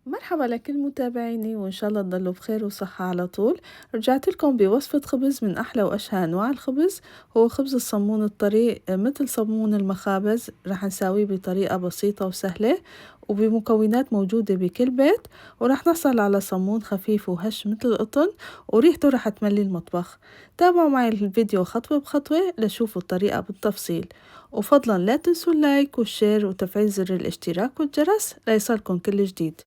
مرحبا لكل متابعيني وإن شاء الله تضلوا بخير وصحة على طول. رجعت لكم بوصفة خبز من أحلى وأشهى أنواع الخبز. هو خبز الصمون الطري مثل صمون المخابز، رح نساويه بطريقة بسيطة وسهلة وبمكونات موجودة بكل بيت، ورح نحصل على صمون خفيف وهش مثل القطن وريحته رح تملي المطبخ. تابعوا معي الفيديو خطوة بخطوة لشوفوا الطريقة بالتفصيل، وفضلا لا تنسوا اللايك والشير وتفعيل زر الاشتراك والجرس ليصلكم كل جديد.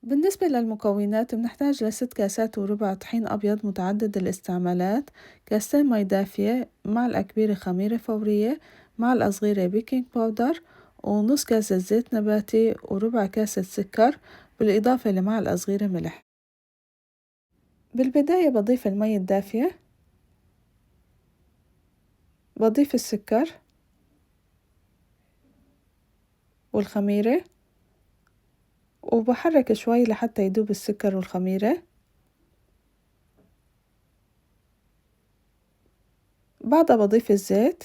بالنسبة للمكونات بنحتاج ل6 كاسات وربع طحين أبيض متعدد الاستعمالات، كاستين مي دافية، معلقة كبيرة خميرة فورية، معلقة صغيرة بيكنج باودر، ونص كاسة زيت نباتي، وربع كاسة سكر، بالإضافة لمعلقة صغيرة ملح. بالبداية بضيف المي الدافية، بضيف السكر والخميرة، وبحرك شوي لحتى يدوب السكر والخميرة. بعدها بضيف الزيت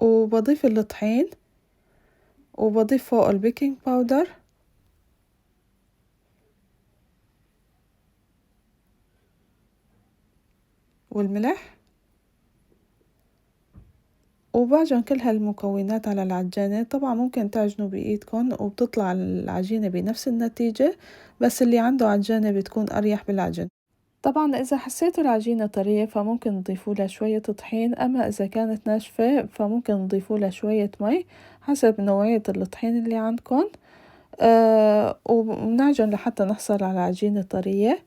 وبضيف الطحين وبضيف فوق البيكنج باودر والملح، وبعجن كل هالمكونات على العجانة. طبعا ممكن تعجنوا بإيدكم وبتطلع العجينة بنفس النتيجة، بس اللي عنده عجانة بتكون أريح بالعجن. طبعا إذا حسيتوا العجينة طرية فممكن تضيفوا لها شوية طحين، أما إذا كانت ناشفة فممكن تضيفوا لها شوية مي حسب نوعية الطحين اللي عندكم. وبنعجن لحتى نحصل على عجينة طرية.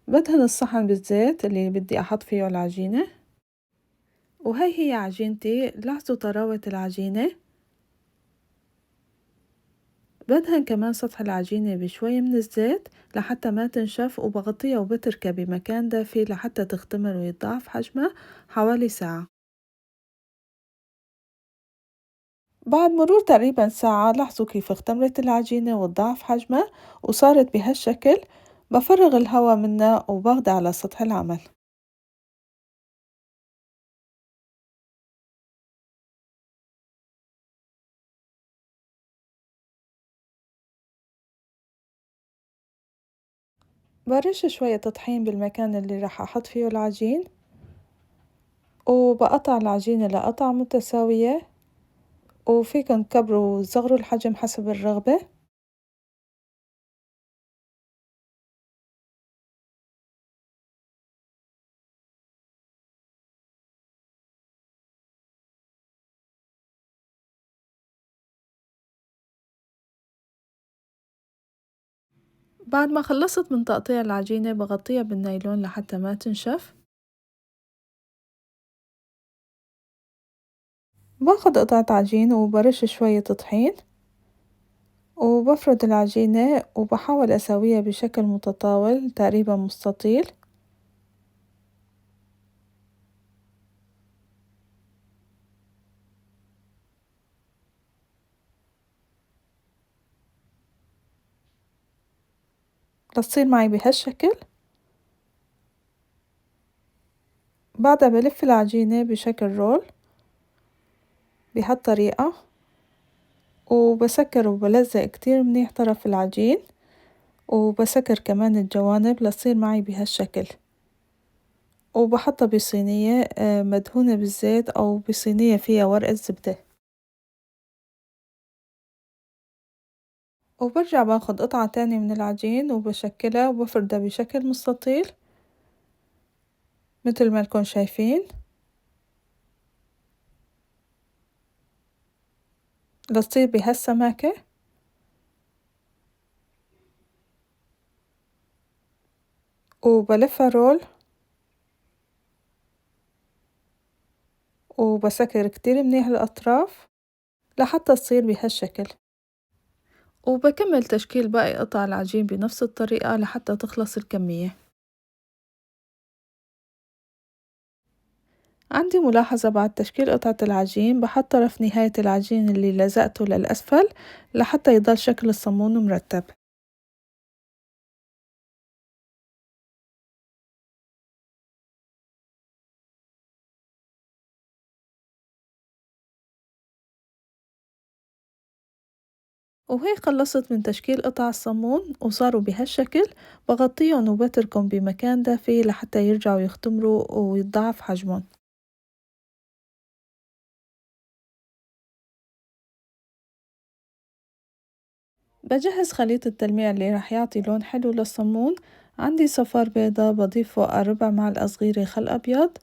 بدهن الصحن بالزيت اللي بدي أحط فيه العجينة، وهي عجينتي. لاحظوا طراوة العجينة. بدهن كمان سطح العجينة بشوي من الزيت لحتى ما تنشف، وبغطيها وبتركها بمكان دافي لحتى تختمر ويتضاعف حجمها حوالي ساعة. بعد مرور تقريبا ساعة لاحظوا كيف اختمرت العجينة وتضاعف حجمها وصارت بهالشكل. بفرغ الهواء منها وباخدها على سطح العمل. برش شوية طحين بالمكان اللي راح أحط فيه العجين، وبقطع العجينة لقطع متساوية، وفيكن تكبروا وتصغروا الحجم حسب الرغبة. بعد ما خلصت من تقطيع العجينة بغطيها بالنايلون لحتى ما تنشف. باخد قطعة عجين وبرش شوية طحين وبفرد العجينة وبحاول أسويها بشكل متطاول تقريبا مستطيل. لتصير معي بهالشكل. بعدها بلف العجينة بشكل رول بهالطريقة، وبسكر وبلزق كتير منيح طرف العجين، وبسكر كمان الجوانب لتصير معي بهالشكل. وبحطها بصينية مدهونة بالزيت أو بصينية فيها ورقة زبدة. وبرجع باخد قطعة تانية من العجين وبشكلها وبفردها بشكل مستطيل مثل ما نكون شايفين لتصير بهالسماكة. وبلفها رول وبسكر كتير منيح الأطراف لحتى تصير بهالشكل. وبكمل تشكيل باقي قطع العجين بنفس الطريقة لحتى تخلص الكمية. عندي ملاحظة بعد تشكيل قطعة العجين، بحط طرف نهاية العجين اللي لزقته للأسفل لحتى يضل شكل الصمون مرتب. وهيك خلصت من تشكيل قطع الصمون وصاروا بهالشكل. بغطيهم وبتركهم بمكان دافي لحتى يرجعوا يختمروا ويتضاعف حجمهم. بجهز خليط التلميع اللي راح يعطي لون حلو للصمون. عندي صفار بيضة بضيف فوقها ربع معلقة صغيرة خل أبيض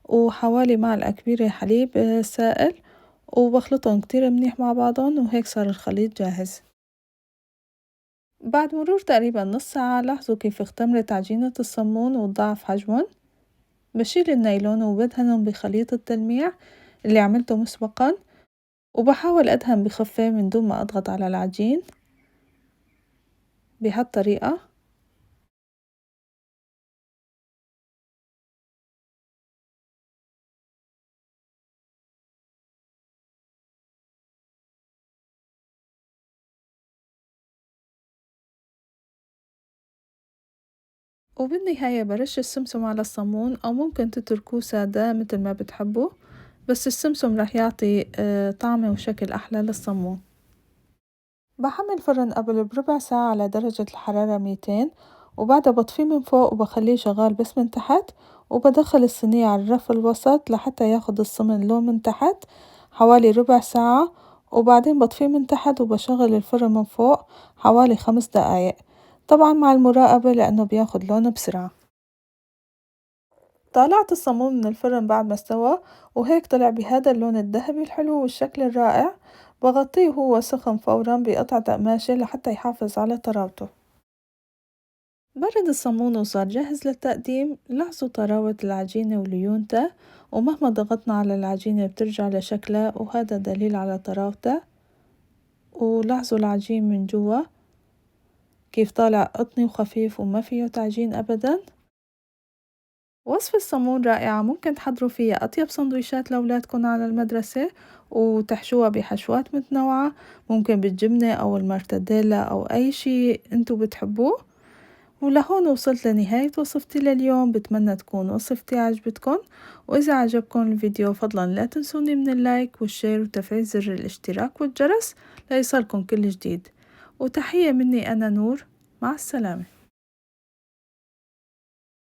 وحوالي معلقة كبيرة حليب سائل، وبخلطهم كتير منيح مع بعضهم، وهيك صار الخليط جاهز. بعد مرور تقريبا نص ساعة لاحظوا كيف اختمرت عجينة الصمون وتضاعف حجمهم. بشيل النايلون وبدهنهم بخليط التلميع اللي عملته مسبقا، وبحاول أدهن بخفة من دون ما أضغط على العجين بهالطريقة. وبالنهاية برش السمسم على الصمون، أو ممكن تتركوه سادة متل ما بتحبوا، بس السمسم راح يعطي طعم وشكل أحلى للصمون. بحمل الفرن قبل بربع ساعة على درجة الحرارة 200، وبعدها بطفيه من فوق وبخليه شغال بس من تحت، وبدخل الصينية على الرف الوسط لحتى ياخد الصمن لون من تحت حوالي ربع ساعة، وبعدين بطفيه من تحت وبشغل الفرن من فوق حوالي 5 دقايق، طبعا مع المراقبة لأنه بياخد لون بسرعة. طلعت الصمون من الفرن بعد ما استوى، وهيك طلع بهذا اللون الذهبي الحلو والشكل الرائع. بغطيه وهو سخن فورا بقطعة قماشة لحتى يحافظ على طراوته. برد الصمون وصار جاهز للتقديم. لاحظوا طراوة العجينة وليونتها، ومهما ضغطنا على العجينة بترجع لشكلها، وهذا دليل على طراوتها. ولاحظوا العجين من جوا كيف طالع قطني وخفيف وما فيه تعجين أبدا. وصفة الصمون رائعة، ممكن تحضروا فيها أطيب سندويشات لأولادكم على المدرسة، وتحشوها بحشوات متنوعة، ممكن بالجبنة أو المرتديلا أو أي شي انتو بتحبوه. ولهون وصلت لنهاية وصفتي لليوم، بتمنى تكون وصفتي عجبتكن، وإذا عجبكن الفيديو فضلا لا تنسوني من اللايك والشير وتفعيل زر الاشتراك والجرس ليصلكن كل جديد. وتحية مني أنا نور، مع السلامة.